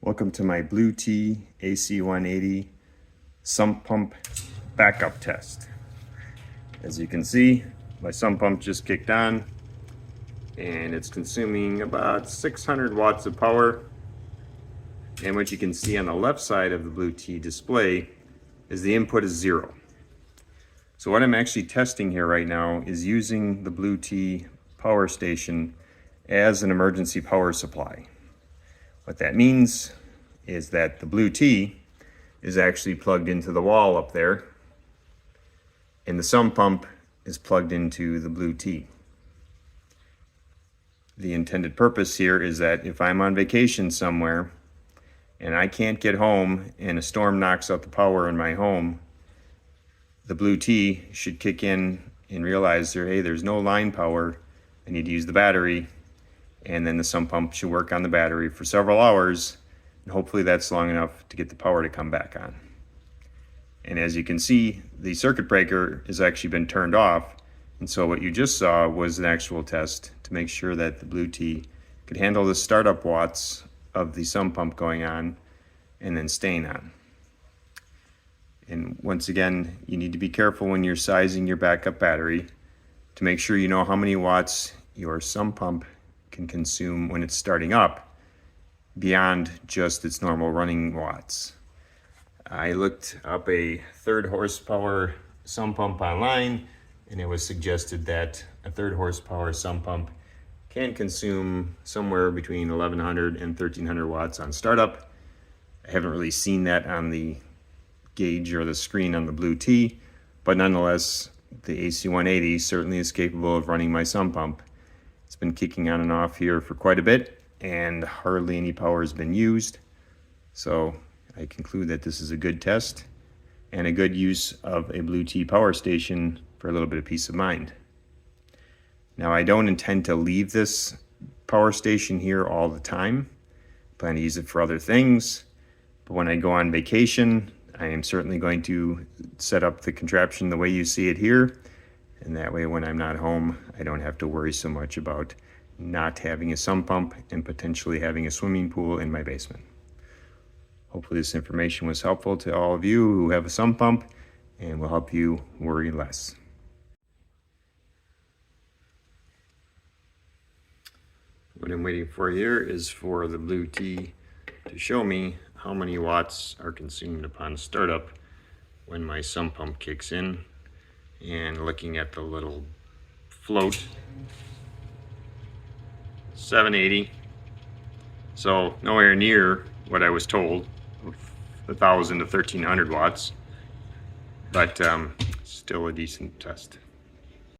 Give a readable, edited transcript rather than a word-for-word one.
Welcome to my Bluetti AC180 sump pump backup test. As you can see, my sump pump just kicked on and it's consuming about 600 watts of power. And what you can see on the left side of the Bluetti display is the input is 0. So what I'm actually testing here right now is using the Bluetti power station as an emergency power supply. What that means is that the Bluetti is actually plugged into the wall up there, and the sump pump is plugged into the Bluetti. The intended purpose here is that if I'm on vacation somewhere and I can't get home and a storm knocks out the power in my home, the Bluetti should kick in and realize hey, there's no line power, I need to use the battery, and then the sump pump should work on the battery for several hours, and hopefully that's long enough to get the power to come back on. And as you can see, the circuit breaker has actually been turned off, and so what you just saw was an actual test to make sure that the Bluetti could handle the startup watts of the sump pump going on and then staying on. And once again, you need to be careful when you're sizing your backup battery to make sure you know how many watts your sump pump can consume when it's starting up beyond just its normal running watts. I looked up a 3rd horsepower sump pump online, and it was suggested that a 3rd horsepower sump pump can consume somewhere between 1100 and 1300 watts on startup. I haven't really seen that on the gauge or the screen on the Bluetti, but nonetheless, the AC180 certainly is capable of running my sump pump. It's been kicking on and off here for quite a bit, and hardly any power has been used. So I conclude that this is a good test and a good use of a Bluetti power station for a little bit of peace of mind. Now, I don't intend to leave this power station here all the time. I plan to use it for other things, but when I go on vacation, I am certainly going to set up the contraption the way you see it here, and that way when I'm not home, I don't have to worry so much about not having a sump pump and potentially having a swimming pool in my basement. Hopefully this information was helpful to all of you who have a sump pump and will help you worry less. What I'm waiting for here is for the Bluetti to show me how many watts are consumed upon startup when my sump pump kicks in. And looking at the little float, 780, so nowhere near what I was told of 1000 to 1300 watts, but still a decent test.